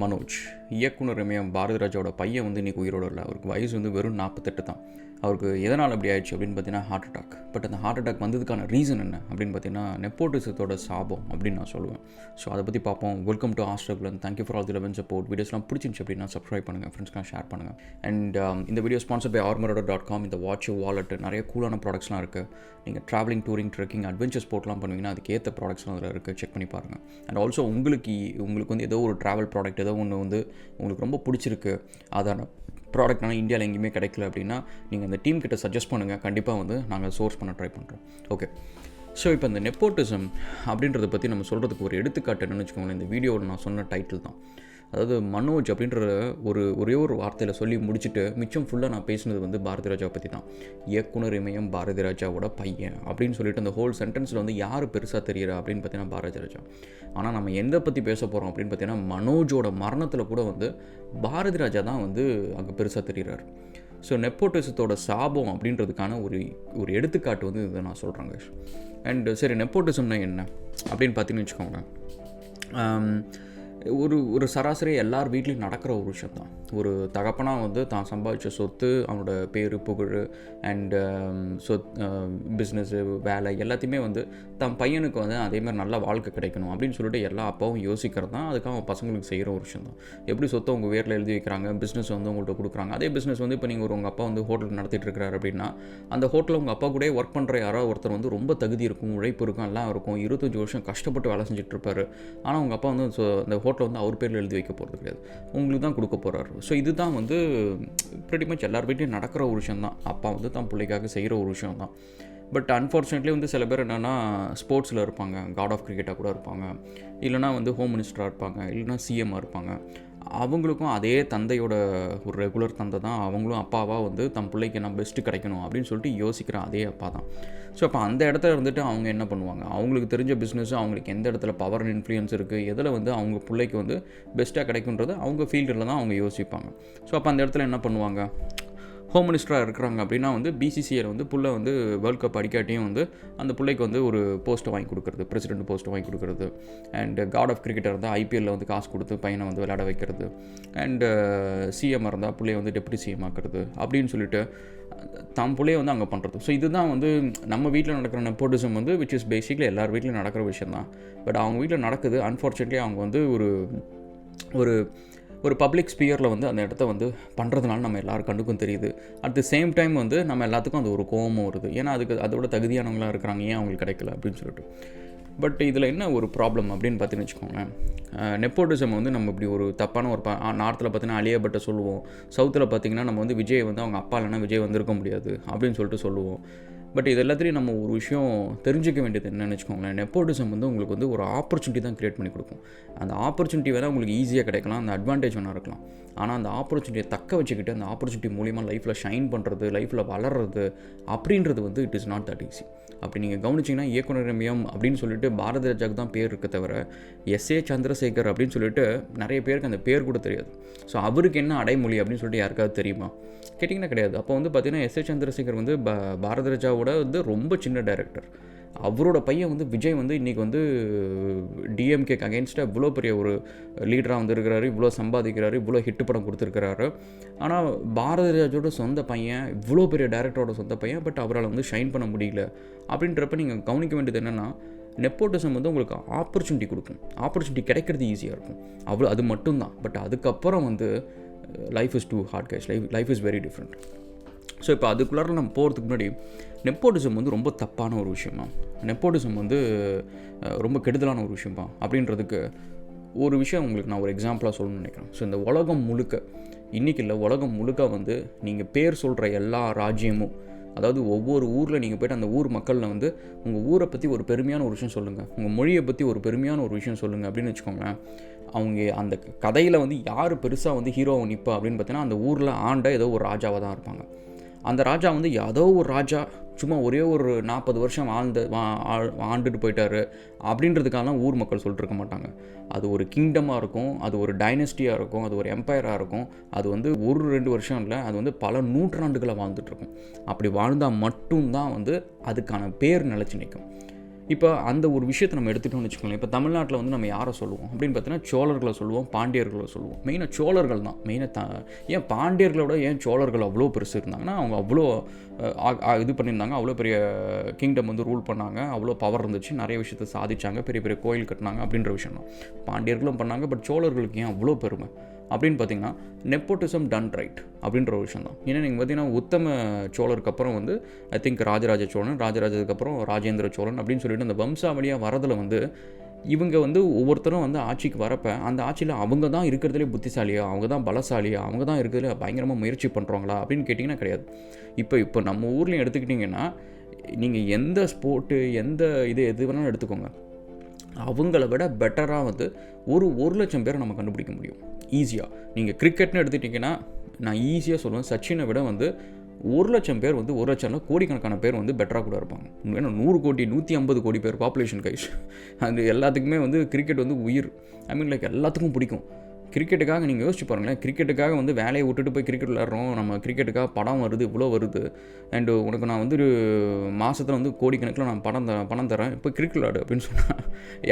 மனோஜ், இயக்குனர் இமயம் பாரதிராஜாவோட பையன் வந்து இன்றைக்கி உயிரோடு இல்லை. அவருக்கு வயசு வந்து வெறும் 48 தான். அவருக்கு எதனால் அப்படி ஆயிடுச்சு அப்படின்னு பார்த்தீங்கன்னா ஹார்ட் அட்டாக். பட் அந்த ஹார்ட் அட்டாக் வந்ததுக்கான ரீசன் என்ன அப்படின்னு பார்த்தீங்கன்னா நெப்போட்டிசத்தோட சாபம் அப்படின்னு நான் சொல்லுவேன். ஸோ அதை பற்றி பார்ப்போம். வெல்கம் டு ஆஸ்ட்ரகுலன். Thank you for all the love and support. வீடியோஸ்லாம் பிடிச்சிருந்துச்சு அப்படின்னா சப்ஸ்கிரைப் பண்ணுங்கள், ஃப்ரெண்ட்ஸ்லாம் ஷேர் பண்ணுங்கள். அண்ட் இந்த வீடியோ ஸ்பான்சர் பை armorder.com. இந்த வாட்ச், வாலெட், நிறைய கூலான ப்ராடக்ட்ஸ்லாம் இருக்குது. நீங்கள் ட்ராவலிங், டூரிங், ட்ரெக்கிங், அட்வென்ச்சர் ஸ்போர்ட்லாம் பண்ணுவீங்கன்னா அதுக்கு ஏற்ற ப்ராடக்ட்ஸ்லாம் அதில் இருக்குது. செக் பண்ணி பாருங்கள். அண்ட் ஆல்சோ உங்களுக்கு வந்து ஏதோ ஒரு ட்ராவல் ப்ராடக்ட் ஏதோ ஒன்று வந்து உங்களுக்கு ரொம்ப பிடிச்சிருக்கு, அதான ப்ராடக்ட் ஆனால் இந்தியாவில் எங்கேயுமே கிடைக்கல அப்படின்னா நீங்கள் அந்த டீம் கிட்ட சஜஸ்ட் பண்ணுங்கள். கண்டிப்பாக வந்து நாங்கள் சோர்ஸ் பண்ண ட்ரை பண்ணுறோம். ஓகே, ஸோ இப்போ இந்த நெப்போட்டிசம் அப்படின்றத பற்றி நம்ம சொல்கிறதுக்கு ஒரு எடுத்துக்காட்டு என்னென்னு வச்சுக்கோங்களேன். இந்த வீடியோவில் நான் சொன்ன டைட்டில் தான். அதாவது மனோஜ் அப்படின்ற ஒரே ஒரு வார்த்தையில் சொல்லி முடிச்சுட்டு மிச்சம் ஃபுல்லாக நான் பேசினது வந்து பாரதிராஜாவை பற்றி தான். இயக்குனர் இமயம் பாரதிராஜாவோட பையன் அப்படின்னு சொல்லிட்டு அந்த ஹோல் சென்டென்ஸில் வந்து யார் பெருசாக தெரியுறா அப்படின்னு பார்த்தீங்கன்னா பாரதிராஜா. ஆனால் நம்ம எதை பற்றி பேச போகிறோம் அப்படின்னு பார்த்தீங்கன்னா மனோஜோட மரணத்தில் கூட வந்து பாரதிராஜா தான் வந்து அங்கே பெருசாக தெரிகிறார். ஸோ நெப்போட்டிசத்தோட சாபம் அப்படின்றதுக்கான ஒரு எடுத்துக்காட்டு வந்து இதை நான் சொல்கிறேங்க. அண்ட் சரி, நெப்போட்டிசம்னா என்ன அப்படின்னு பார்த்தீங்கன்னு வச்சுக்கோங்களேன். ஒரு சராசரி எல்லார் வீட்லேயும் நடக்கிற ஒரு விஷயம் தான். ஒரு தகப்பனாக வந்து தான் சம்பாதிச்ச சொத்து, அவனோட பேர், புகழ் அண்டு பிஸ்னஸ்ஸு, வேலை எல்லாத்தையுமே வந்து தன் பையனுக்கு வந்து அதேமாதிரி நல்ல வாழ்க்கை கிடைக்கணும் அப்படின்னு சொல்லிட்டு எல்லா அப்பாவும் யோசிக்கிறது தான். அதுக்காக அவன் பசங்களுக்கு செய்கிற ஒரு விஷயம் தான். எப்படி சொத்தை உங்கள் பேரில் எழுதி வைக்கிறாங்க, பிஸ்னஸ் வந்து உங்கள்கிட்ட கொடுக்குறாங்க. அதே பிஸ்னஸ் வந்து இப்போ நீங்கள் உங்கள் அப்பா வந்து ஹோட்டல் நடத்திட்டு இருக்கிறாரு அப்படின்னா அந்த ஹோட்டலில் உங்கள் அப்பா கூட ஒர்க் பண்ணுற யாராவது ஒருத்தர் வந்து ரொம்ப தகுதி இருக்கும், உழைப்பு இருக்கும், எல்லாம் இருக்கும், 25 வருஷம் கஷ்டப்பட்டு வேலை செஞ்சுட்டு இருப்பார். ஆனால் உங்கள் அப்பா வந்து அந்த ஹோட்டலை வந்து அவர் பேரில் எழுதி வைக்க போகிறது கிடையாது, உங்களுக்கு தான் கொடுக்க போகிறாரு. ஸோ இதுதான் வந்து ப்ரெட்டி மச் எல்லார் வீட்லையும் நடக்கிற ஒரு விஷயம் தான். அப்பா வந்து தான் பிள்ளைக்காக செய்கிற ஒரு விஷயம் தான். பட் அன்ஃபார்ச்சுனேட்லி வந்து சில பேர் என்னென்னா ஸ்போர்ட்ஸில் இருப்பாங்க, காட் ஆஃப் கிரிக்கெட்டாக கூட இருப்பாங்க, இல்லைனா வந்து ஹோம் மினிஸ்டராக இருப்பாங்க, இல்லைனா சிஎம்மாக இருப்பாங்க. அவங்களுக்கும் அதே தந்தையோட ஒரு ரெகுலர் தந்தை தான் அவங்களும் அப்பாவாக வந்து தன் பிள்ளைக்கு என்ன பெஸ்ட்டு கிடைக்கணும் அப்படின்னு சொல்லிட்டு யோசிக்கிற அதே அப்பா தான். ஸோ அப்போ அந்த இடத்துல இருந்துட்டு அவங்க என்ன பண்ணுவாங்க, அவங்களுக்கு தெரிஞ்ச பிஸ்னஸ், அவங்களுக்கு எந்த இடத்துல பவர் அண்ட் இன்ஃப்ளூயன்ஸ் இருக்குது, எதில் வந்து அவங்க பிள்ளைக்கு வந்து பெஸ்ட்டாக கிடைக்குன்றது அவங்க ஃபீல்டில் தான் அவங்க யோசிப்பாங்க. ஸோ அப்போ அந்த இடத்துல என்ன பண்ணுவாங்க, ஹோம் மினிஸ்டராக இருக்கிறாங்க அப்படின்னா வந்து பிசிசிஐயில் வந்து புள்ளை வந்து வேர்ல்ட் கப் அடிக்காட்டியும் வந்து அந்த பிள்ளைக்கு வந்து ஒரு போஸ்ட்டை வாங்கி கொடுக்குறது, பிரசிடென்ட் போஸ்ட்டை வாங்கி கொடுக்குறது. அண்ட் காட் ஆஃப் கிரிக்கெட்டாக இருந்தால் ஐபிஎல்லில் வந்து காசு கொடுத்து பையனை வந்து விளையாட வைக்கிறது. அண்டு சிஎம்மாக இருந்தால் பிள்ளையை வந்து டெப்யூட்டி சிஎம் ஆக்குறது அப்படின்னு சொல்லிட்டு தம் பிள்ளையை வந்து அங்கே பண்ணுறது. ஸோ இதுதான் வந்து நம்ம வீட்டில் நடக்கிற நெப்போட்டிசம் வந்து விச் இஸ் பேசிக்லி எல்லார் வீட்லையும் நடக்கிற விஷயம் தான். பட் அவங்க வீட்டில் நடக்குது. அன்ஃபார்ச்சுனேட்லி அவங்க வந்து ஒரு பப்ளிக் ஸ்பியரில் வந்து அந்த இடத்த வந்து பண்ணுறதுனால நம்ம எல்லாரும் கண்டுக்கும் தெரியுது. அட் தி சேம் டைம் வந்து நம்ம எல்லாத்துக்கும் அது ஒரு கோபமும் வருது. ஏன்னா அதோட தகுதியானவங்களாக இருக்கிறாங்க, ஏன் அவங்களுக்கு கிடைக்கல அப்படின்னு சொல்லிட்டு. பட் இதில் என்ன ஒரு ப்ராப்ளம் அப்படின்னு பார்த்தீங்கன்னு வச்சுக்கோங்களேன். நெப்போட்டிசம் வந்து நம்ம இப்படி ஒரு தப்பான ஒரு நார்த்தில் பார்த்தீங்கன்னா அலியா பட்டை சொல்லுவோம், சவுத்தில் பார்த்திங்கன்னா நம்ம வந்து விஜய் வந்து அவங்க அப்பா இல்லைன்னா விஜய் வந்திருக்க முடியாது அப்படின்னு சொல்லிட்டு சொல்லுவோம். பட் இது எல்லாத்துலேயும் நம்ம ஒரு விஷயம் தெரிஞ்சிக்க வேண்டியது என்னென்னு வச்சுக்கோங்களேன். நெப்போட்டிசம் வந்து உங்களுக்கு வந்து ஒரு ஆப்பர்ச்சுனிட்டி தான் க்ரியேட் பண்ணி கொடுக்கும். அந்த ஆப்பர்ச்சுனிட்டி வேணால் உங்களுக்கு ஈஸியாக கிடைக்கலாம், அந்த அட்வான்டேஜ் வேணால் இருக்கலாம். ஆனால் அந்த ஆப்பர்ச்சுனிட்டியை தக்க வச்சுக்கிட்டு அந்த ஆப்பர்ச்சுனிட்டி மூலிமா லைஃப்பில் ஷைன் பண்ணுறது, லைஃப்பில் வளர்றது அப்படின்றது வந்து it is not that easy. அப்படி நீங்கள் கவனிச்சிங்கன்னா இயக்குனர் இமயம் அப்படின்னு சொல்லிட்டு பாரதிராஜாவுக்கு தான் பேர் இருக்க தவிர எஸ்ஏ சந்திரசேகர் அப்படின்னு சொல்லிட்டு நிறைய பேருக்கு அந்த பேர் கூட தெரியாது. ஸோ அவருக்கு என்ன அடைமொழி அப்படின்னு சொல்லிட்டு யாருக்காவது தெரியுமா கேட்டிங்கன்னா கிடையாது. அப்போ வந்து பார்த்திங்கன்னா எஸ்ஏ சந்திரசேகர் வந்து பாரதிராஜாவோட வந்து ரொம்ப சின்ன டைரக்டர். அவரோட பையன் வந்து விஜய் வந்து இன்றைக்கி வந்து டிஎம்கேக்கு அகெயின்ஸ்டாக இவ்வளோ பெரிய ஒரு லீடராக வந்துருக்கிறாரு, இவ்வளோ சம்பாதிக்கிறாரு, இவ்வளோ ஹிட்டு படம் கொடுத்துருக்கிறாரு. ஆனால் பாரதிராஜோட சொந்த பையன், இவ்வளோ பெரிய டைரக்டரோட சொந்த பையன், பட் அவரால் வந்து ஷைன் பண்ண முடியல. அப்படின்றப்ப நீங்கள் கவனிக்க வேண்டியது என்னென்னா நெப்போட்டிசம் வந்து உங்களுக்கு ஆப்பர்ச்சுனிட்டி கொடுக்கும். ஆப்பர்ச்சுனிட்டி கிடைக்கிறது ஈஸியாக இருக்கும், அது மட்டும்தான். பட் அதுக்கப்புறம் வந்து life is too hard cash, life is very different. So இப்போ அதுக்குள்ளார நம்ம போகிறதுக்கு முன்னாடி நெப்போட்டிசம் வந்து ரொம்ப தப்பான ஒரு விஷயமா, நெப்போட்டிசம் வந்து ரொம்ப கெடுதலான ஒரு விஷயமா அப்படின்றதுக்கு ஒரு விஷயம் உங்களுக்கு நான் ஒரு எக்ஸாம்பிளாக சொல்லணும்னு நினைக்கிறேன். ஸோ இந்த உலகம் முழுக்க, இன்றைக்கி இல்லை உலகம் முழுக்க வந்து நீங்கள் பேர் சொல்கிற எல்லா ராஜ்யமும், அதாவது ஒவ்வொரு ஊரில் நீங்கள் போய்ட்டு அந்த ஊர் மக்களில் வந்து உங்கள் ஊரை பற்றி ஒரு பெருமையான ஒரு விஷயம் சொல்லுங்கள், உங்கள் மொழியை பற்றி ஒரு பெருமையான ஒரு விஷயம் சொல்லுங்கள் அப்படின்னு வச்சுக்கோங்களேன். அவங்க அந்த கதையில் வந்து யார் பெருசாக வந்து ஹீரோவை நிற்பா அப்படின்னு பார்த்தீங்கன்னா அந்த ஊரில் ஆண்ட ஏதோ ஒரு ராஜாவாக தான் இருப்பாங்க. அந்த ராஜா வந்து ஏதோ ஒரு ராஜா சும்மா ஒரே ஒரு 40 வருஷம் ஆண்டுட்டு போயிட்டார் அப்படின்றதுக்காகலாம் ஊர் மக்கள் சொல்லிட்டு இருக்க மாட்டாங்க. அது ஒரு கிங்டமாக இருக்கும், அது ஒரு டைனஸ்டியாக இருக்கும், அது ஒரு எம்பையராக இருக்கும். அது வந்து 1-2 வருஷம் இல்லை, அது வந்து பல நூற்றாண்டுகளை வாழ்ந்துட்டுருக்கும். அப்படி வாழ்ந்தால் மட்டும்தான் வந்து அதுக்கான பேர் நிலச்சி நிற்கும். இப்போ அந்த ஒரு விஷயத்தை நம்ம எடுத்துகிட்டோம்னு வச்சுக்கோங்களேன். இப்போ தமிழ்நாட்டில் வந்து நம்ம யாரை சொல்லுவோம் அப்படின்னு பார்த்தீங்கன்னா, சோழர்களை சொல்லுவோம், பாண்டியர்களை சொல்லுவோம். மெயினாக சோழர்கள் தான். ஏன் பாண்டியர்களோட ஏன் சோழர்கள் அவ்வளோ பெருசு இருந்தாங்கன்னா, அவங்க அவ்வளோ இது பண்ணியிருந்தாங்க, அவ்வளோ பெரிய கிங்டம் வந்து ரூல் பண்ணாங்க, அவ்வளோ பவர் இருந்துச்சு, நிறைய விஷயத்தை சாதிச்சாங்க, பெரிய பெரிய கோயில் கட்டினாங்க அப்படின்ற விஷயம் தான். பாண்டியர்களும் பண்ணாங்க, பட் சோழர்களுக்கு ஏன் அவ்வளோ பெருமை அப்படின்னு பார்த்தீங்கன்னா, நெப்போட்டிசம் டன் ரைட் அப்படின்ற ஒரு விஷயம் தான். ஏன்னா நீங்கள் பார்த்தீங்கன்னா, உத்தம சோழருக்கு அப்புறம் வந்து ஐ திங்க் ராஜராஜ சோழன், ராஜராஜதுக்கு அப்புறம் ராஜேந்திர சோழன் அப்படின்னு சொல்லிட்டு அந்த வம்சாவளியாக வரதில் வந்து இவங்க வந்து ஒவ்வொருத்தரும் வந்து ஆட்சிக்கு வரப்போ அந்த ஆட்சியில் அவங்க தான் இருக்கிறதுலே புத்திசாலியா, அவங்க தான் பலசாலியா, அவங்க தான் இருக்கிறதுல பயங்கரமாக முயற்சி பண்ணுறாங்களா அப்படின்னு கேட்டிங்கன்னா கிடையாது. இப்போ நம்ம ஊர்லேயும் எடுத்துக்கிட்டிங்கன்னா, நீங்கள் எந்த ஸ்போர்ட்டு எந்த எது வேணாலும் எடுத்துக்கோங்க, அவங்கள விட பெட்டராக வந்து 1,00,000 பேரை நம்ம கண்டுபிடிக்க முடியும் ஈஸியாக. நீங்கள் கிரிக்கெட்னு எடுத்துக்கிட்டிங்கன்னா நான் ஈஸியாக சொல்லுவேன், சச்சினை விட வந்து 1,00,000 பேர் வந்து 1,00,000 கோடிக்கணக்கான பேர் வந்து பெட்டராக கூட இருப்பாங்க. ஏன்னா 100 கோடி 150 கோடி பேர் பாப்புலேஷன் கைஸ். அது எல்லாத்துக்குமே வந்து கிரிக்கெட் வந்து உயிர். ஐ மீன் லைக் எல்லாத்துக்கும் பிடிக்கும். கிரிக்கெட்டுக்காக நீங்கள் யோசிச்சு பாருங்களேன், கிரிக்கெட்டுக்காக வந்து வேலையை விட்டுட்டு போய் கிரிக்கெட் விளையாடுறோம், நம்ம கிரிக்கெட்டுக்காக படம் வருது, இவ்வளோ வருது, அண்டு உனக்கு நான் வந்து மாதத்தில் வந்து கோடிக்கணக்கில் நான் பணம் தரேன், இப்போ கிரிக்கெட் விளையாடு அப்படின்னு சொன்னால்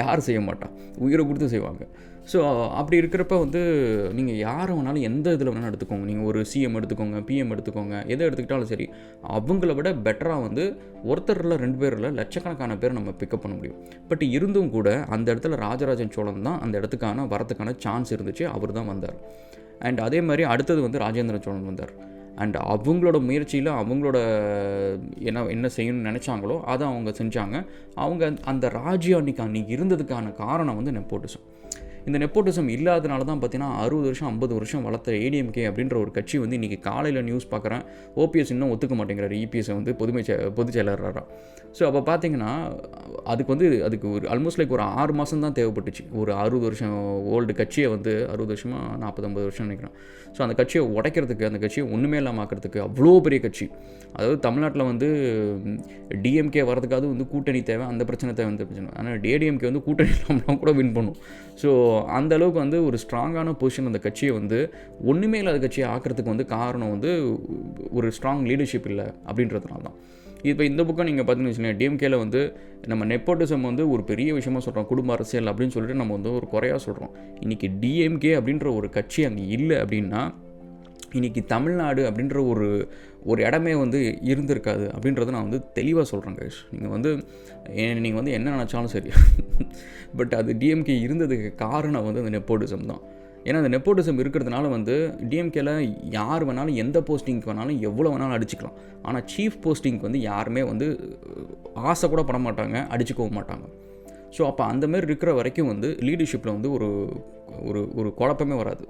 யார் செய்ய மாட்டா, உயிரை கொடுத்து செய்வாங்க. ஸோ அப்படி இருக்கிறப்ப வந்து நீங்கள் யாரை வேணாலும் எந்த இதில் வேணாலும் எடுத்துக்கோங்க, நீங்கள் ஒரு சிஎம் எடுத்துக்கோங்க, பிஎம் எடுத்துக்கோங்க, எதை எடுத்துக்கிட்டாலும் சரி, அவங்கள விட பெட்டராக வந்து ஒருத்தரில் 2 பேரில் லட்சக்கணக்கான பேர் நம்ம பிக்கப் பண்ண முடியும். பட் இருந்தும் கூட அந்த இடத்துல ராஜராஜன் சோழன் தான் அந்த இடத்துக்கான வரத்துக்கான சான்ஸ் இருந்துச்சு, அவர் தான் வந்தார். அண்ட் அதே மாதிரி அடுத்தது வந்து ராஜேந்திர சோழன் வந்தார். அண்ட் அவங்களோட முயற்சியில் அவங்களோட என்ன செய்யணும்னு நினச்சாங்களோ அதை அவங்க செஞ்சாங்க. அவங்க அந்த ராஜ்யம் அன்றைக்கி இருந்ததுக்கான காரணம் வந்து நெப்போட்டிசம். இந்த நெப்போட்டிசம் இல்லாதனால தான் பார்த்தீங்கன்னா 60 வருஷம் 50 வருஷம் வளர்த்த ஏடிஎம்கே அப்படின்ற ஒரு கட்சி வந்து இன்றைக்கி காலையில் நியூஸ் பார்க்குறேன், ஓபிஎஸ் இன்னும் ஒத்துக்க மாட்டேங்கிறாரு, இபிஎஸ்ஸை வந்து பொதுச் செயலராக. ஸோ அப்போ பார்த்தீங்கன்னா அதுக்கு ஒரு ஆல்மோஸ்ட் லைக் ஒரு 6 மாதம் தான் தேவைப்பட்டுச்சு. ஒரு 60 வருஷம் ஓல்டு கட்சியை வந்து 60 வருஷமாக 40-50 வருஷம் நினைக்கிறேன். ஸோ அந்த கட்சியை உடைக்கிறதுக்கு, அந்த கட்சியை ஒன்றுமே இல்லாமல் ஆக்கிறதுக்கு அவ்வளோ பெரிய கட்சி. அதாவது தமிழ்நாட்டில் வந்து டிஎம்கே வரதுக்காவது வந்து கூட்டணி தேவை, அந்த பிரச்சனை தேவை, அந்த பிரச்சனை. ஆனால் ஏடிஎம்கே வந்து கூட்டணி இல்லாமல் கூட வின் பண்ணும். ஸோ அந்த அளவுக்கு வந்து ஒரு ஸ்ட்ராங்கான பொசிஷன் அந்த கட்சியை வந்து ஒன்றுமே இல்லாத கட்சியை ஆக்கிறதுக்கு வந்து காரணம் வந்து ஒரு ஸ்ட்ராங் லீடர்ஷிப் இல்லை அப்படின்றதுனால தான். இப்போ இந்த பக்கம் நீங்கள் பார்த்தீங்கன்னு வச்சுக்கோங்க, டிஎம்கேல வந்து நம்ம நெப்போட்டிசம் வந்து ஒரு பெரிய விஷயமா சொல்கிறோம், குடும்ப அரசியல் அப்படின்னு சொல்லிட்டு நம்ம வந்து ஒரு குறையாக சொல்கிறோம். இன்றைக்கி டிஎம்கே அப்படின்ற ஒரு கட்சி அங்கே இல்லை அப்படின்னா இன்றைக்கி தமிழ்நாடு அப்படின்ற ஒரு இடமே வந்து இருந்திருக்காது அப்படின்றத நான் வந்து தெளிவாக சொல்கிறேன் கைஸ். நீங்கள் வந்து என்ன நினச்சாலும் சரி, பட் அது டிஎம்கே இருந்ததுக்கு காரணம் வந்து அந்த நெப்போட்டிசம் தான். ஏன்னா அந்த நெப்போட்டிசம் இருக்கிறதுனால வந்து டிஎம்கேல யார் வேணாலும் எந்த போஸ்டிங்க்கு வேணாலும் எவ்வளோ வேணாலும் அடிச்சுக்கலாம். ஆனால் சீஃப் போஸ்டிங்க்கு வந்து யாருமே வந்து ஆசை கூட பட மாட்டாங்க, அடிச்சுக்கவும் மாட்டாங்க. ஸோ அப்போ அந்தமாரி இருக்கிற வரைக்கும் வந்து லீடர்ஷிப்பில் வந்து ஒரு குழப்பமே வராது.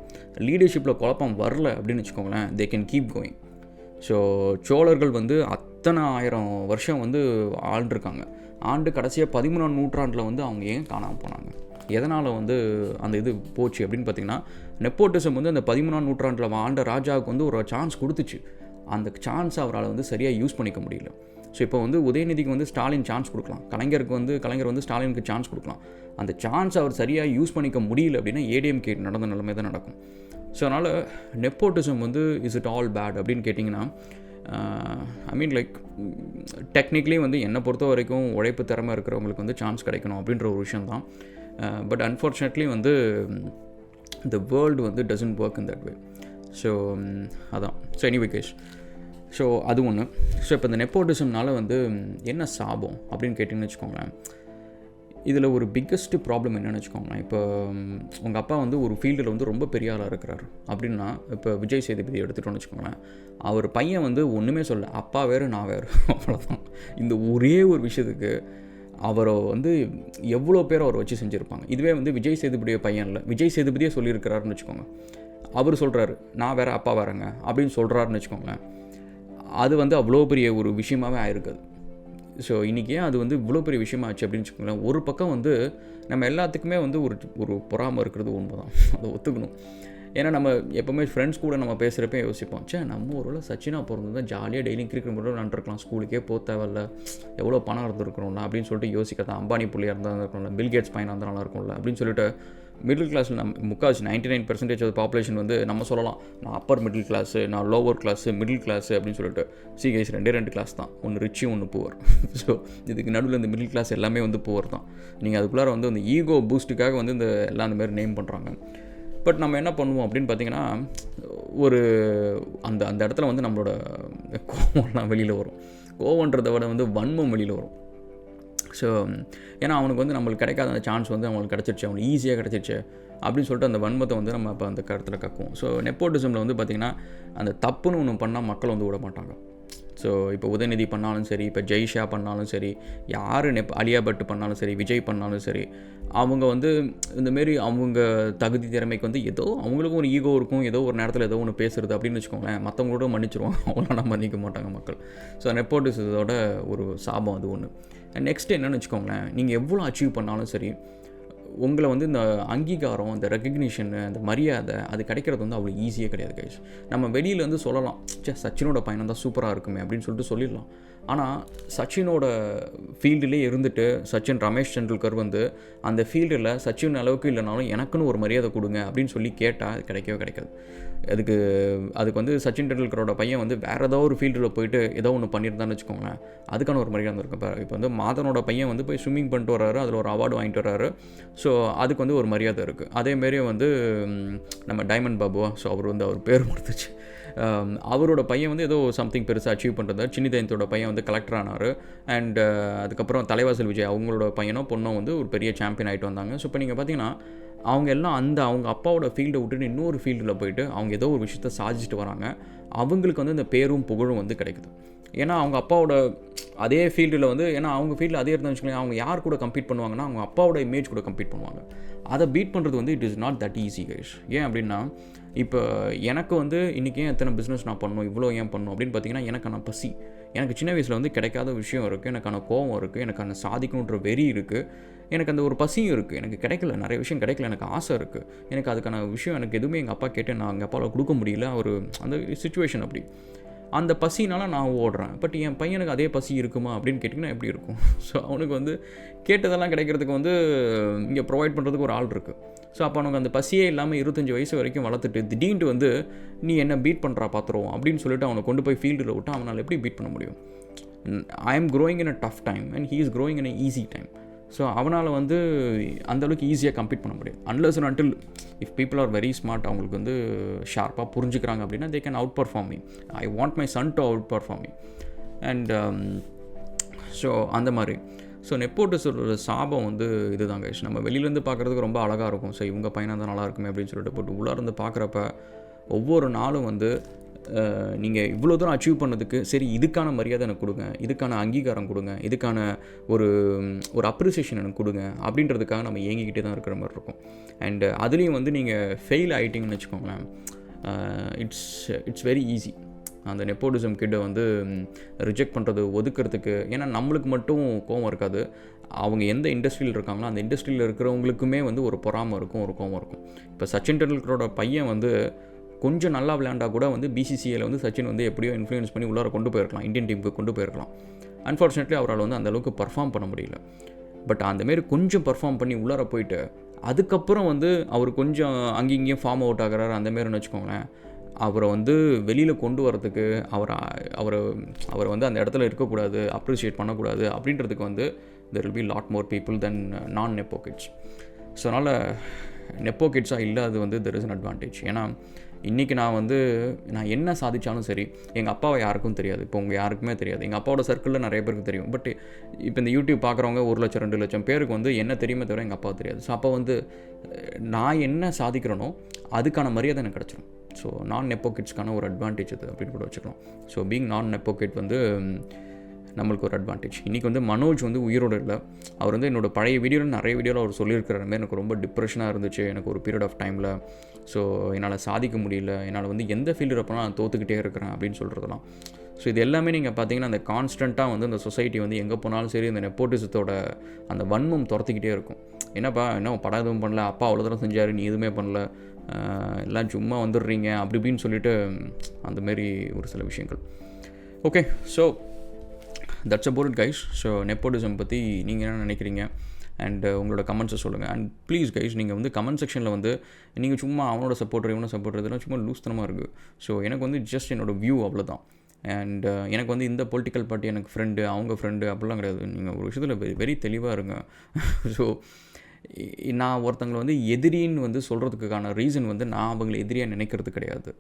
லீடர்ஷிப்பில் குழப்பம் வரல அப்படின்னு வச்சுக்கோங்களேன், they can keep going. So சோழர்கள் வந்து அத்தனை 1000 வருஷம் வந்து ஆண்டுருக்காங்க. கடைசியாக 13ஆம் நூற்றாண்டில் வந்து அவங்க ஏன் காணாமல் போனாங்க, எதனால் வந்து அந்த இது போச்சு அப்படின்னு பார்த்திங்கன்னா, நெப்போட்டிசம் வந்து அந்த 13ஆம் நூற்றாண்டில் ஆண்ட ராஜாவுக்கு வந்து ஒரு சான்ஸ் கொடுத்துச்சு. அந்த சான்ஸ் அவரால் வந்து சரியாக யூஸ் பண்ணிக்க முடியல. ஸோ இப்போ வந்து உதயநிதிக்கு வந்து ஸ்டாலின் சான்ஸ் கொடுக்கலாம், கலைஞர் வந்து ஸ்டாலினுக்கு சான்ஸ் கொடுக்கலாம். அந்த சான்ஸ் அவர் சரியாக யூஸ் பண்ணிக்க முடியல அப்படின்னா ஏடிஎம்கே நடந்த நிலைமை தான் நடக்கும். ஸோ அதனால் நெப்போட்டிசம் வந்து இஸ் இட் ஆல் பேட் அப்படின்னு கேட்டிங்கன்னா, ஐ மீன் லைக் டெக்னிக்கலி வந்து என்னை பொறுத்த வரைக்கும் உழைப்பு திறமை இருக்கிறவங்களுக்கு வந்து சான்ஸ் கிடைக்கணும் அப்படின்ற ஒரு விஷயம் தான். பட் அன்ஃபார்ச்சுனேட்லி வந்து இந்த வேர்ல்டு வந்து doesn't work in that way. So அதான். ஸோ எனிவே கேஸ், ஸோ அது ஒன்று. ஸோ இப்போ இந்த நெப்போட்டிசம்னால வந்து என்ன சாபம் அப்படின்னு கேட்டிங்கன்னு வச்சுக்கோங்களேன், இதில் ஒரு பிக்கஸ்ட்டு ப்ராப்ளம் என்னென்னு வச்சுக்கோங்களேன். இப்போ உங்கள் அப்பா வந்து ஒரு ஃபீல்டில் வந்து ரொம்ப பெரிய ஆளாக இருக்கிறார் அப்படின்னா, இப்போ விஜய் சேதுபதி எடுத்துகிட்டோன்னு வச்சுக்கோங்களேன், அவர் பையன் வந்து ஒன்றுமே சொல்ல, அப்பா வேறு நான் வேறு, அவ்வளோதான். இந்த ஒரே ஒரு விஷயத்துக்கு அவரை வந்து எவ்வளோ பேர் அவரை வச்சு செஞ்சுருப்பாங்க. இதுவே வந்து விஜய் சேதுபதிய பையன் இல்லை, விஜய் சேதுபதியே சொல்லியிருக்கிறாருன்னு வச்சுக்கோங்க, அவர் சொல்கிறாரு நான் வேறு அப்பா வேறங்க அப்படின்னு சொல்கிறாருன்னு வச்சுக்கோங்களேன், அது வந்து அவ்வளோ பெரிய ஒரு விஷயமாகவே ஆயிருக்காது. ஸோ இன்றைக்கி அது வந்து இவ்வளோ பெரிய விஷயமாச்சு அப்படின்னு வச்சுக்கோங்களேன். ஒரு பக்கம் வந்து நம்ம எல்லாத்துக்குமே வந்து ஒரு பொறாமை இருக்கிறது உண்மை தான், அதை ஒத்துக்கணும். ஏன்னா நம்ம எப்போவுமே ஃப்ரெண்ட்ஸ் கூட நம்ம பேசுகிறப்ப யோசிப்போம், நம்ம ஒரு வேளை சச்சினா பிறந்து தான் ஜாலியாக டெய்லியும் கிரிக்கெட் மட்டும் விளாண்டுருக்கலாம், ஸ்கூலுக்கே போக தேவையில்ல, எவ்வளோ பணம் இருந்துருக்கணும்ல அப்படின்னு சொல்லிட்டு யோசிக்கிறதா, அம்பானி புள்ளியாக இருந்தால் இருக்கணும்ல, பில்கேட்ஸ் பையனாக இருந்தால் நல்லா இருக்கும்ல அப்படின்னு சொல்லிட்டு மிடில் கிளாஸில் முக்கால்வாசி 99% ஆஃப் பாப்புலேஷன் வந்து நம்ம சொல்லலாம் நான் அப்பர் மிடில் கிளாஸு, நான் லோவர் கிளாஸு, மிடில் கிளாஸு அப்படின்னு சொல்லிட்டு. கைஸ் 2 கிளாஸ் தான், ஒன்று ரிச்சு ஒன்று புவர். ஸோ இதுக்கு நடுவில் இந்த மிடில் கிளாஸ் எல்லாமே வந்து புவர் தான். நீங்கள் அதுக்குள்ளார வந்து அந்த ஈகோ பூஸ்ட்டுக்காக வந்து இந்த எல்லாம் அந்த மாதிரி நேம் பண்ணுறாங்க. பட் நம்ம என்ன பண்ணுவோம் அப்படின்னு பார்த்தீங்கன்னா, ஒரு அந்த அந்த இடத்துல வந்து நம்மளோட கோவம்லாம் வெளியில் வரும். கோவன்றதை விட வந்து வன்மம் வெளியில் வரும். ஸோ ஏன்னா அவனுக்கு வந்து நம்மளுக்கு கிடைக்காத அந்த சான்ஸ் வந்து அவங்களுக்கு கிடச்சிருச்சு, அவனுக்கு ஈஸியாக கிடச்சிருச்சு அப்படின்னு சொல்லிட்டு அந்த வன்மத்தை வந்து நம்ம அப்போ அந்த கருத்தில் கக்குவோம். ஸோ நெப்போட்டிசமில் வந்து பார்த்திங்கன்னா அந்த தப்புன்னு ஒன்று பண்ணால் மக்கள் வந்து விட மாட்டாங்க. ஸோ இப்போ உதயநிதி பண்ணாலும் சரி, இப்போ ஜெய்ஷா பண்ணாலும் சரி, யார் அலியா பட் பண்ணாலும் சரி, விஜய் பண்ணாலும் சரி, அவங்க வந்து இந்தமாரி அவங்க தகுதி திறமைக்கு வந்து ஏதோ அவங்களுக்கும் ஒரு ஈகோ இருக்கும், ஏதோ ஒரு நேரத்தில் ஏதோ ஒன்று பேசுகிறது அப்படின்னு வச்சுக்கோங்களேன், மற்றவங்களோட மன்னிச்சிருவாங்க, அவங்களாம் மன்னிக்க மாட்டாங்க மக்கள். ஸோ நெப்போட்டிசத்தோட ஒரு சாபம் அது ஒன்று. நெக்ஸ்ட் என்னென்னு வச்சுக்கோங்களேன், நீங்கள் எவ்வளோ அச்சீவ் பண்ணாலும் சரி, உங்களை வந்து இந்த அங்கீகாரம், இந்த ரெக்கக்னிஷனு, அந்த மரியாதை அது கிடைக்கிறது வந்து அவ்வளோ ஈஸியாக கிடையாது கைஸ். நம்ம வெளியில் வந்து சொல்லலாம், சச்சினோட பயணம் தான் சூப்பராக இருக்குமே அப்படின்னு சொல்லிட்டு சொல்லிடலாம். ஆனால் சச்சினோட ஃபீல்டுலே இருந்துட்டு சச்சின் ரமேஷ் டெண்டுல்கர் வந்து அந்த ஃபீல்டில் சச்சின் அளவுக்கு இல்லைனாலும் எனக்குன்னு ஒரு மரியாதை கொடுங்க அப்படின்னு சொல்லி கேட்டால் அது கிடைக்கவே கிடைக்காது. அதுக்கு வந்து சச்சின் டெண்டுல்கரோட பையன் வந்து வேறு ஏதோ ஒரு ஃபீல்டில் போயிட்டு ஏதோ ஒன்று பண்ணியிருந்தான்னு வச்சுக்கோங்களேன், அதுக்கான ஒரு மரியாதை இருக்கும். இப்போ வந்து மாதனோட பையன் வந்து போய் ஸ்விம்மிங் பண்ணிட்டு வர்றாரு, அதில் ஒரு அவார்டு வாங்கிட்டு வர்றாரு. ஸோ அதுக்கு வந்து ஒரு மரியாதை இருக்குது. அதேமாரி வந்து நம்ம டைமண்ட் பாபுவா, ஸோ அவர் பேர் மறந்துச்சு, அவரோட பையன் வந்து ஏதோ சம்திங் பெருசாக அச்சீவ் பண்ணுறது. சின்னிதயத்தோட பையன் வந்து கலெக்டர் ஆனார். அண்ட் அதுக்கப்புறம் தலைவாசல் விஜய் அவங்களோட பையனோ பொண்ணோ வந்து ஒரு பெரிய சாம்பியன் ஆகிட்டு வந்தாங்க. ஸோ இப்போ நீங்கள் பார்த்தீங்கன்னா அவங்க எல்லாம் அவங்க அப்பாவோட ஃபீல்டை விட்டுட்டு இன்னொரு ஃபீல்டில் போயிட்டு அவங்க ஏதோ ஒரு விஷயத்த சாதிச்சுட்டு வராங்க. அவங்களுக்கு வந்து இந்த பேரும் புகழும் வந்து கிடைக்குது. ஏன்னா அவங்க அப்பாவோட அதே ஃபீல்டில் வந்து, ஏன்னா அவங்க ஃபீல்டில் அதே இருந்தால் வச்சுக்கோங்களேன், அவங்க யார் கூட கம்பீட் பண்ணுவாங்கன்னா அவங்க அப்பாவோட இமேஜ் கூட கம்பீட் பண்ணுவாங்க. அதை பீட் பண்ணுறது வந்து it is not that easy guys. ஏன் அப்படின்னா, இப்போ எனக்கு வந்து இன்றைக்கி ஏன் எத்தனை பிஸ்னஸ் நான் பண்ணணும், இவ்வளோ ஏன் பண்ணணும் அப்படின்னு பார்த்தீங்கன்னா, எனக்கான பசி, எனக்கு சின்ன வயசில் வந்து கிடைக்காத விஷயம் இருக்குது, எனக்கான கோவம் இருக்குது, எனக்கான சாதிக்கணுன்ற வெறி இருக்குது, எனக்கு அந்த ஒரு பசியும் இருக்குது, எனக்கு கிடைக்கல, நிறைய விஷயம் கிடைக்கல, எனக்கு ஆசை இருக்குது, எனக்கு அதுக்கான விஷயம் எனக்கு எதுவுமே எங்கள் அப்பா கேட்டு நான் எங்கள் அப்பாவில் கொடுக்க முடியல, அந்த சிச்சுவேஷன் அப்படி, அந்த பசினால் நான் ஓடுறேன். பட் என் பையனுக்கு அதே பசி இருக்குமா அப்படின்னு கேட்டிங்கன்னா எப்படி இருக்கும்? ஸோ அவனுக்கு வந்து கேட்டதெல்லாம் கிடைக்கிறதுக்கு வந்து இங்கே ப்ரொவைட் பண்ணுறதுக்கு ஒரு ஆள் இருக்குது. ஸோ அப்போ அவனுக்கு அந்த பசியே இல்லாமல் 25 வயசு வரைக்கும் வளர்த்துட்டு திடீர்னு வந்து நீ என்ன பீட் பண்ணுறா பார்த்துருவோம் அப்படின்னு சொல்லிட்டு அவனை கொண்டு போய் ஃபீல்டில் விட்டு அவனால் எப்படி பீட் பண்ண முடியும்? I am growing in a tough time and he is growing in a easy time. So அவனால் வந்து அந்தளவுக்கு ஈஸியாக கம்ப்ளீட் பண்ண முடியாது. Unless and until if people are very smart, அவங்களுக்கு வந்து ஷார்ப்பாக புரிஞ்சுக்கிறாங்க அப்படின்னா they can out perform me. I want my son to out perform me. And so அந்த மாதிரி. ஸோ நெப்போட்டிசத்தோட சாபம் வந்து இதுதான் கைஸ். நம்ம வெளியிலேருந்து பார்க்குறதுக்கு ரொம்ப அழகாக இருக்கும். ஸோ இவங்க பையனாக தான் நல்லா இருக்குமே அப்படின்னு சொல்லிட்டு போட்டு உள்ளே இருந்து பார்க்குறப்ப ஒவ்வொரு நாளும் வந்து நீங்கள் இவ்வளோ தூரம் அச்சீவ் பண்ணதுக்கு சரி இதுக்கான மரியாதை எனக்கு கொடுங்க, இதுக்கான அங்கீகாரம் கொடுங்க, இதுக்கான ஒரு அப்ரிசியேஷன் எனக்கு கொடுங்க அப்படின்றதுக்காக நம்ம ஏங்கிக்கிட்டே தான் இருக்கிற மாதிரி இருக்கும். அண்டு அதுலேயும் வந்து நீங்கள் ஃபெயில் ஆகிட்டிங்கன்னு வச்சுக்கோங்களேன், இட்ஸ் வெரி ஈஸி அந்த நெப்போட்டிசம் கிட்ட வந்து ரிஜெக்ட் பண்ணுறது, ஒதுக்கிறதுக்கு. ஏன்னா நம்மளுக்கு மட்டும் கோவம் இருக்காது, அவங்க எந்த இண்டஸ்ட்ரியில் இருக்காங்களோ அந்த இண்டஸ்ட்ரியில் இருக்கிறவங்களுக்குமே வந்து ஒரு பொறாமை இருக்கும், ஒரு கோவம் இருக்கும். இப்போ சச்சின் டெண்டுல்கரோட பையன் வந்து கொஞ்சம் நல்லா விளையாண்டா கூட வந்து பிசிசிஐயில் வந்து சச்சின் வந்து எப்படியோ இன்ஃப்ளூயன்ஸ் பண்ணி உள்ளார கொண்டு போயிருக்கலாம், இந்தியன் டீமுக்கு கொண்டு போயிருக்கலாம். அன்ஃபார்ச்சுனேட்லி அவரால் வந்து அந்தளவுக்கு பர்ஃபார்ம் பண்ண முடியல. பட் அந்தமாரி கொஞ்சம் பர்ஃபார்ம் பண்ணி உள்ளார போயிட்டு அதுக்கப்புறம் வந்து அவர் கொஞ்சம் அங்கேயும் இங்கேயும் ஃபார்ம் அவுட் ஆகிறாரு அந்தமாரின்னு வச்சுக்கோங்களேன், அவரை வந்து வெளியில் கொண்டு வரதுக்கு அவரை வந்து அந்த இடத்துல இருக்கக்கூடாது, அப்ரிஷியேட் பண்ணக்கூடாது அப்படின்றதுக்கு வந்து there will be lot more people than non-nepo kids. So அதனால் நெப்போ கிட்ஸாக இல்லாது வந்து there is an advantage. ஏன்னா இன்றைக்கி நான் என்ன சாதித்தாலும் சரி எங்கள் அப்பாவை யாருக்கும் தெரியாது, இப்போ உங்கள் யாருக்குமே தெரியாது. எங்கள் அப்பாவோட சர்க்கிளில் நிறைய பேருக்கு தெரியும். பட் இப்போ இந்த யூடியூப் பார்க்குறவங்க 1 லட்சம் 2 லட்சம் பேருக்கு வந்து என்ன தெரியுமே தவிர எங்கள் அப்பாவை தெரியாது. ஸோ அப்போ வந்து நான் என்ன சாதிக்கிறேனோ அதுக்கான மரியாதை எனக்கு கிடச்சிடும். ஸோ நான் நெப்போ கிட்ஸ்க்கான ஒரு அட்வான்டேஜ் அது அப்படின்னு கூட வச்சுக்கலாம். ஸோ பீங் நான் நெப்போ கிட் வந்து நம்மளுக்கு ஒரு அட்வான்டேஜ். இன்றைக்கி வந்து மனோஜ் வந்து உயிரோடு இல்லை. அவர் வந்து என்னோடய பழைய வீடியோவில் நிறைய வீடியோவில் அவர் சொல்லியிருக்கிற மாதிரி எனக்கு ரொம்ப டிப்ரெஷனாக இருந்துச்சு எனக்கு ஒரு பீரியட் ஆஃப் டைமில். ஸோ என்னால் சாதிக்க முடியல, என்னால் வந்து எந்த ஃபீல்டில் போனால் நான் தோற்றுக்கிட்டே இருக்கிறேன் அப்படின்னு சொல்கிறதெல்லாம். ஸோ இது எல்லாமே நீங்கள் பார்த்தீங்கன்னா அந்த கான்ஸ்டண்ட்டாக வந்து அந்த சொசைட்டி வந்து எங்கே போனாலும் சரி இந்த நெப்போட்டிசத்தோட அந்த வன்மம் துரத்திக்கிட்டே இருக்கும். என்னப்பா என்ன படம் எதுவும் பண்ணல, அப்பா அவ்வளோ தூரம் செஞ்சார், நீ எதுவுமே பண்ணல, எல்லாம் சும்மா வந்துடுறீங்க அப்படி இப்படின்னு சொல்லிட்டு அந்தமாரி ஒரு சில விஷயங்கள். Okay, so that's about it guys. So nepotism பற்றி நீங்கள் என்ன நினைக்கிறீங்க? அண்ட் உங்களோட கமெண்ட்ஸை சொல்லுங்கள். அண்ட் ப்ளீஸ் கைஸ், நீங்கள் வந்து கமெண்ட் செக்ஷனில் வந்து நீங்கள் சும்மா அவனோட சப்போர்ட்டர் இவனோட சப்போர்ட்டர் இதெல்லாம் சும்மா லூஸ்தனமாக இருக்குது. ஸோ எனக்கு வந்து ஜஸ்ட் என்னோடய வியூ அவ்வளோதான். அண்ட் எனக்கு வந்து இந்த பொலிட்டிக்கல் பார்ட்டி எனக்கு ஃப்ரெண்டு, அவங்க ஃப்ரெண்டு அப்படிலாம் கிடையாது. நீங்கள் ஒரு விஷயத்தில் வெரி தெளிவாக இருங்க. ஸோ நான் ஒருத்தங்களை வந்து எதிரின்னு வந்து சொல்கிறதுக்கான ரீசன் வந்து நான் அவங்களை எதிரியாக நினைக்கிறது கிடையாது.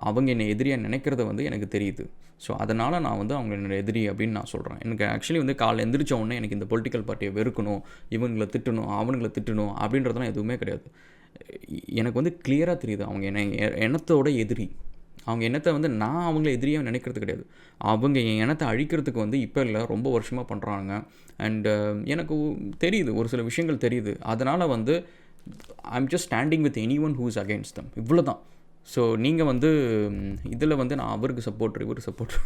அவங்க என்னை எதிரியாக நினைக்கிறத வந்து எனக்கு தெரியுது. ஸோ அதனால் நான் வந்து அவங்க என்னோட எதிரி அப்படின்னு நான் சொல்கிறேன். எனக்கு ஆக்சுவலி வந்து காலைல எந்திரிச்ச உடனே எனக்கு இந்த பொலிட்டிக்கல் பார்ட்டியை வெறுக்கணும், இவங்களை திட்டணும், அவனுங்களை திட்டணும் அப்படின்றதெல்லாம் எதுவுமே கிடையாது. எனக்கு வந்து கிளியராக தெரியுது அவங்க எண்ணத்தோட எதிரி. அவங்க எண்ணத்தை வந்து நான் அவங்கள எதிரியாக நினைக்கிறது கிடையாது. அவங்க என் எண்ணத்தை அழிக்கிறதுக்கு வந்து இப்போ இல்லை, ரொம்ப வருஷமாக பண்ணுறாங்க. அண்டு எனக்கு தெரியுது, ஒரு சில விஷயங்கள் தெரியுது. அதனால் வந்து I'm just standing with anyone who is against them, இவ்வளோ தான். ஸோ நீங்கள் வந்து இதில் வந்து நான் அவருக்கு சப்போர்ட்ரு இவருக்கு சப்போர்ட்ரு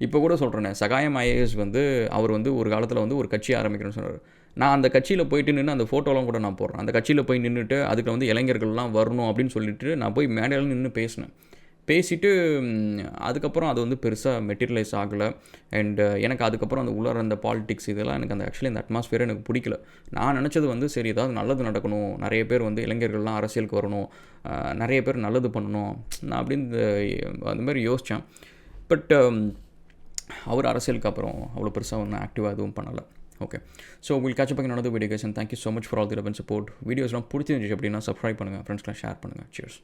இப்போ கூட சொல்கிறேனே, சகாயம் ஐஏஎஸ் வந்து அவர் வந்து ஒரு காலத்தில் வந்து ஒரு கட்சி ஆரம்பிக்கிறேன்னு சொன்னார். நான் அந்த கட்சியில் போயிட்டு நின்று அந்த ஃபோட்டோலாம் கூட நான் போடுறேன். அந்த கட்சியில் போய் நின்றுட்டு அதுக்கு வந்து இளைஞர்கள்லாம் வரணும் அப்படின்னு சொல்லிட்டு நான் போய் மேடையில் நின்று பேசிவிட்டு அதுக்கப்புறம் அது வந்து பெருசாக மெட்டீரியலைஸ் ஆகலை. அண்டு எனக்கு அதுக்கப்புறம் அந்த உள்ளார அந்த பாலிடிக்ஸ் இதெல்லாம் எனக்கு அந்த ஆக்சுவலி அந்த அட்மாஸ்ஃபியரை எனக்கு பிடிக்கல. நான் நினச்சது வந்து சரி ஏதாவது நல்லது நடக்கணும், நிறைய பேர் வந்து இளைஞர்கள்லாம் அரசியலுக்கு வரணும், நிறைய பேர் நல்லது பண்ணணும், நான் அப்படின்னு அந்த மாதிரி யோசித்தேன். பட் அவர் அரசியலுக்கு அப்புறம் அவ்வளோ பெருசாக ஒன்றும் ஆக்டிவாக எதுவும் பண்ணலை. Okay, so will catch up another video guys, and thank you so much for all the love and support. வீடியோஸ்லாம் பிடிச்சிருந்துச்சு அப்படின்னா சப்ஸ்கிரைப் பண்ணுங்கள், ஃப்ரெண்ட்ஸ்லாம் ஷேர் பண்ணுங்கள். Cheers.